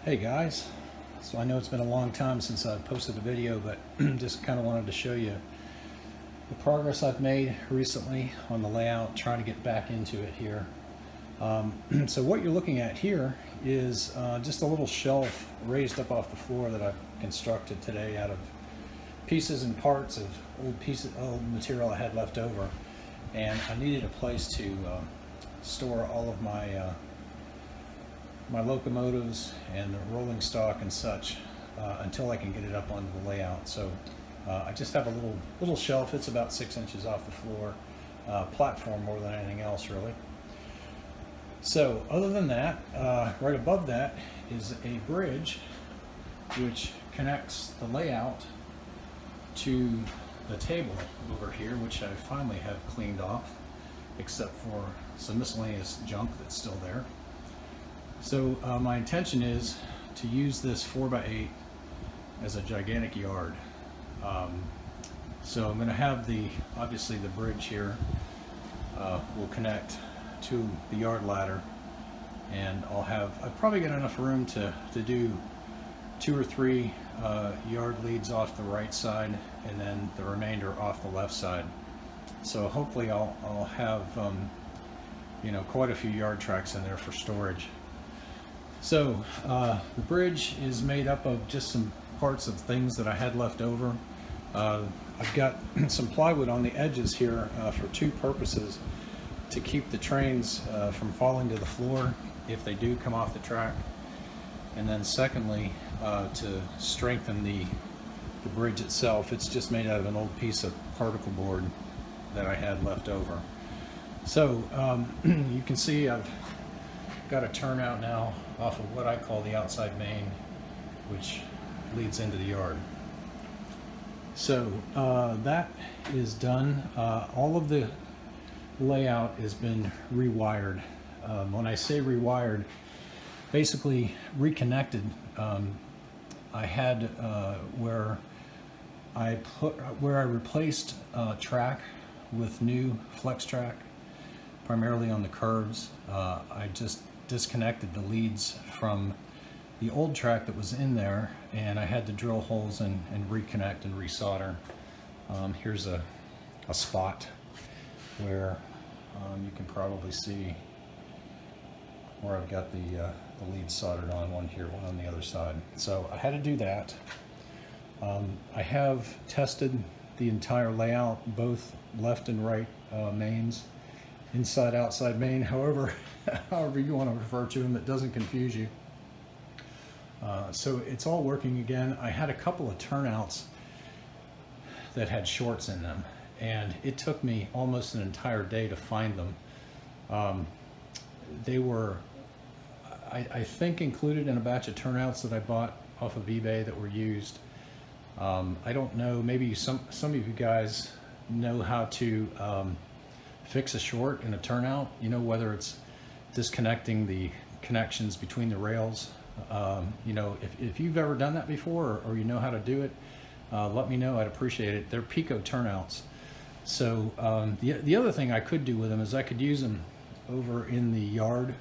Hey guys, so I know it's been a long time since I posted a video, but just kind of wanted to show you the progress I've made recently on the layout, trying to get back into it here. So what you're looking at here is just a little shelf raised up off the floor that I've constructed today out of pieces and parts of old material I had left over, and I needed a place to store all of my locomotives and the rolling stock and such until I can get it up onto the layout. So I just have a little shelf. It's about 6 inches off the floor, platform more than anything else really. So other than that, right above that is a bridge which connects the layout to the table over here, which I finally have cleaned off, except for some miscellaneous junk that's still there. So my intention is to use this 4x8 as a gigantic yard. So I'm going to have obviously the bridge here will connect to the yard ladder, and I've probably got enough room to do 2 or 3 yard leads off the right side, and then the remainder off the left side. So hopefully I'll have quite a few yard tracks in there for storage. So the bridge is made up of just some parts of things that I had left over. I've got some plywood on the edges here for 2 purposes: to keep the trains from falling to the floor if they do come off the track, and then secondly to strengthen the bridge itself. It's just made out of an old piece of particle board that I had left over. So you can see I've got a turnout now off of what I call the outside main, which leads into the yard. So that is done. All of the layout has been rewired. When I say rewired, basically reconnected. I had where I replaced track with new flex track, primarily on the curves. I just disconnected the leads from the old track that was in there, and I had to drill holes and reconnect and resolder. Here's a spot where you can probably see where I've got the leads soldered on, one here, one on the other side. So I had to do that. I have tested the entire layout, both left and right mains, inside outside main, however you want to refer to them, that doesn't confuse you. So it's all working again. I had a couple of turnouts that had shorts in them, and it took me almost an entire day to find them. They were, I think, included in a batch of turnouts that I bought off of eBay that were used. I don't know, maybe some of you guys know how to fix a short in a turnout, whether it's disconnecting the connections between the rails. If you've ever done that before, or you know how to do it, let me know. I'd appreciate it. They're Pico turnouts. So the other thing I could do with them is I could use them over in the yard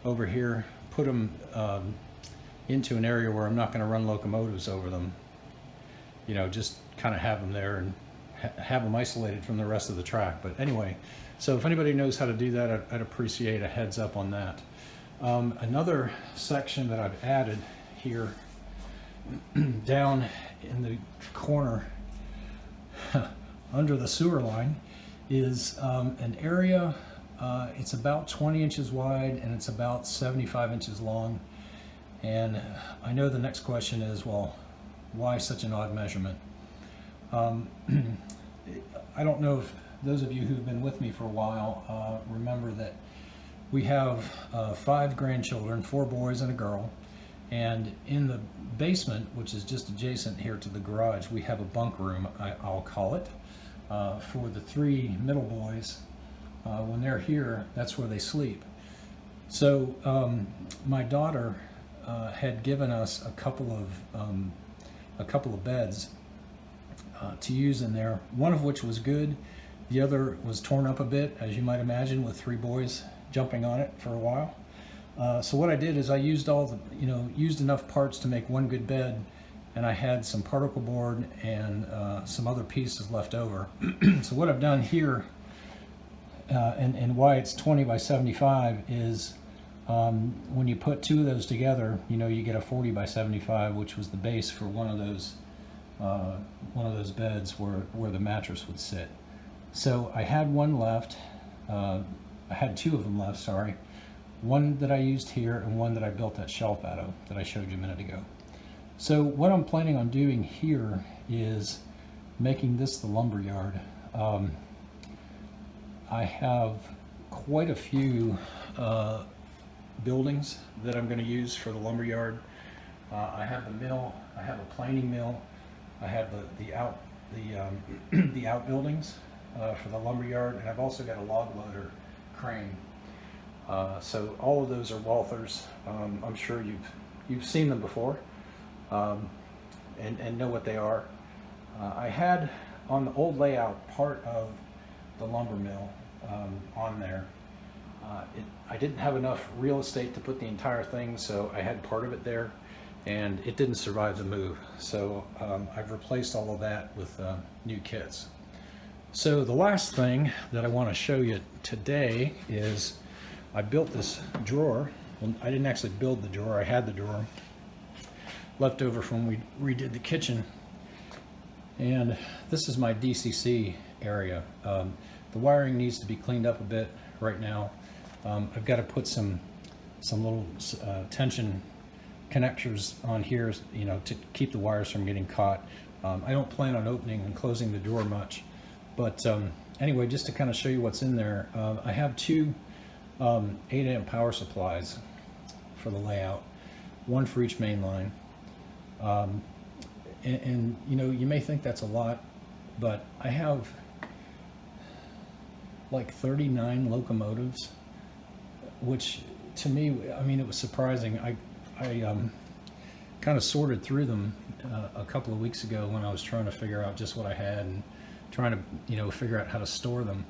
over here, put them into an area where I'm not going to run locomotives over them. Just kind of have them there and have them isolated from the rest of the track. But anyway, so if anybody knows how to do that, I'd appreciate a heads up on that. Another section that I've added here down in the corner under the sewer line is an area. It's about 20 inches wide and it's about 75 inches long. And I know the next question is, well, why such an odd measurement? I don't know if those of you who've been with me for a while remember that we have 5 grandchildren, 4 boys and a girl, and in the basement, which is just adjacent here to the garage, we have a bunk room, I'll call it, for the 3 middle boys. When they're here, that's where they sleep. So my daughter had given us a couple of beds to use in there, one of which was good. The other was torn up a bit, as you might imagine, with 3 boys jumping on it for a while. So what I did is I used used enough parts to make one good bed, and I had some particle board and some other pieces left over. So what I've done here, and why it's 20 by 75 is when you put two of those together, you get a 40 by 75, which was the base for one of those beds where the mattress would sit. So I had one left. I had two of them left, sorry. One that I used here and one that I built that shelf out of that I showed you a minute ago. So what I'm planning on doing here is making this the lumberyard. I have quite a few buildings that I'm going to use for the lumberyard. I have the mill, I have a planing mill, I have the outbuildings for the lumberyard, and I've also got a log loader crane. So all of those are Walthers. I'm sure you've seen them before and know what they are. I had on the old layout part of the lumber mill on there. I didn't have enough real estate to put the entire thing, so I had part of it there, and it didn't survive the move. So I've replaced all of that with new kits. So the last thing that I want to show you today is I built this drawer. Well, I didn't actually build the drawer, I had the drawer left over from when we redid the kitchen. And this is my DCC area. The wiring needs to be cleaned up a bit right now. I've got to put some little tension connectors on here, to keep the wires from getting caught. I don't plan on opening and closing the drawer much, but anyway, just to kind of show you what's in there, I have two 8-amp power supplies for the layout, one for each main line. And you may think that's a lot, but I have like 39 locomotives, which to me, I mean, it was surprising. I kind of sorted through them a couple of weeks ago when I was trying to figure out just what I had and trying to figure out how to store them.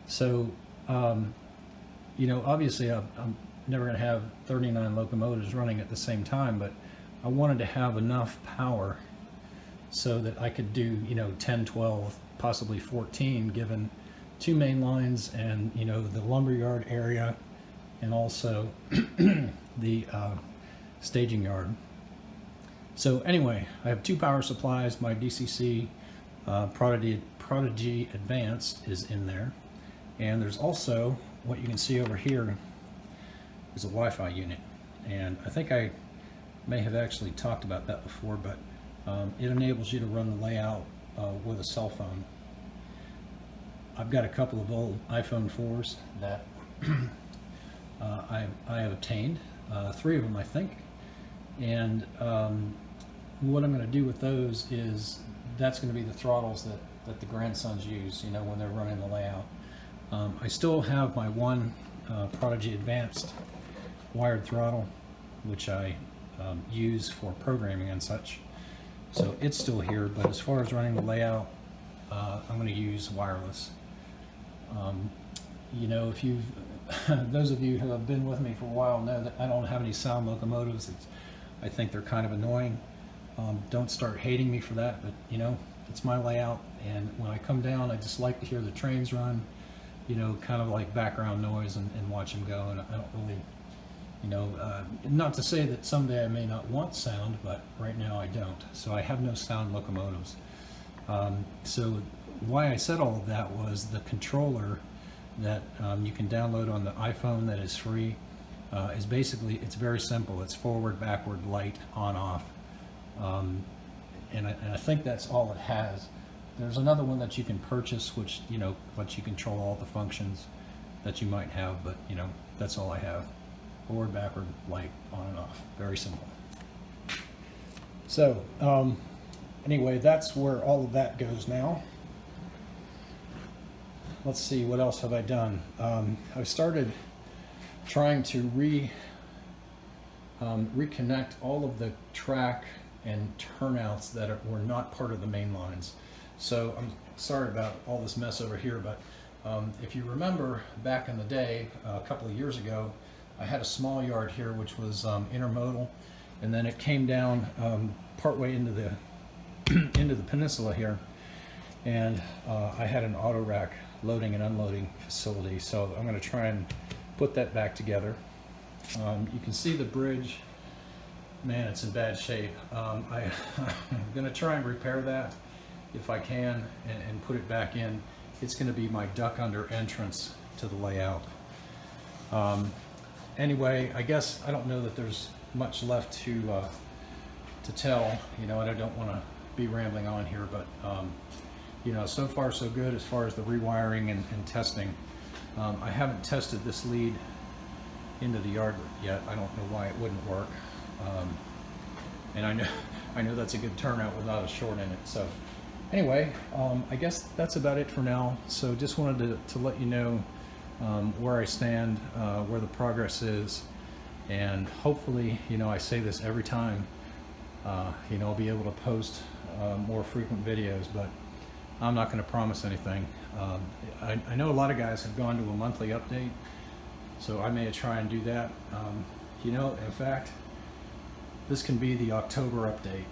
So obviously I'm never going to have 39 locomotives running at the same time, but I wanted to have enough power so that I could do 10, 12, possibly 14, given two main lines and the lumberyard area, and also the staging yard. So anyway, I have two power supplies. My DCC Prodigy Advanced is in there, and there's also what you can see over here is a Wi-Fi unit, and I think I may have actually talked about that before, but it enables you to run the layout with a cell phone. I've got a couple of old iPhone 4s that I have obtained, 3 of them I think, and what I'm going to do with those is that's going to be the throttles that the grandsons use, when they're running the layout. I still have my one Prodigy Advanced wired throttle, which I use for programming and such, so it's still here, but as far as running the layout, I'm going to use wireless. If you've those of you who have been with me for a while know that I don't have any sound locomotives. I think they're kind of annoying. Don't start hating me for that, but it's my layout, and when I come down I just like to hear the trains run, kind of like background noise, and watch them go, and I don't really, not to say that someday I may not want sound, but right now I don't. So I have no sound locomotives. So why I said all of that was the controller that you can download on the iPhone that is free is basically, it's very simple. It's forward, backward, light, on, off. And I think that's all it has. There's another one that you can purchase, which, lets you control all the functions that you might have, but, that's all I have. Forward, backward, light, on and off. Very simple. So, anyway, that's where all of that goes now. Let's see, what else have I done? I started trying to reconnect all of the track and turnouts that were not part of the main lines. So I'm sorry about all this mess over here, but if you remember back in the day, a couple of years ago, I had a small yard here which was intermodal, and then it came down partway into the into the peninsula here, and I had an auto rack loading and unloading facility, so I'm going to try and put that back together. You can see the bridge, man, it's in bad shape. I'm going to try and repair that if I can and put it back in. It's going to be my duck under entrance to the layout. Anyway, I guess I don't know that there's much left to tell, you know, and I don't want to be rambling on here, but you know, so far so good as far as the rewiring and testing. I haven't tested this lead into the yard yet. I don't know why it wouldn't work, and I know that's a good turnout without a short in it. So anyway, I guess that's about it for now. So just wanted to let you know where I stand, where the progress is, and hopefully, you know, I say this every time, you know, I'll be able to post more frequent videos, but I'm not going to promise anything. I know a lot of guys have gone to a monthly update, so I may try and do that. You know, in fact, this can be the October update,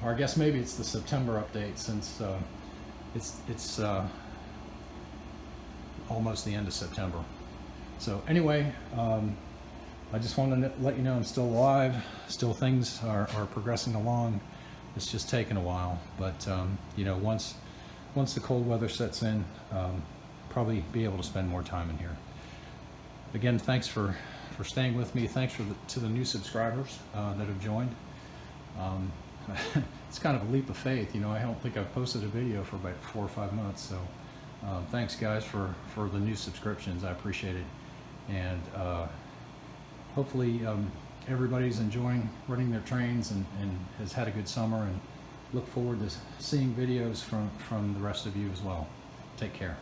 or I guess maybe it's the September update, since it's almost the end of September. So anyway, I just wanted to let you know I'm still alive. Still, things are progressing along. It's just taken a while, but you know, once the cold weather sets in, probably be able to spend more time in here. Again, thanks for staying with me. Thanks to the new subscribers that have joined. It's kind of a leap of faith, you know. I don't think I've posted a video for about 4 or 5 months, so thanks guys for the new subscriptions. I appreciate it, and hopefully everybody's enjoying running their trains and has had a good summer, and look forward to seeing videos from the rest of you as well. Take care.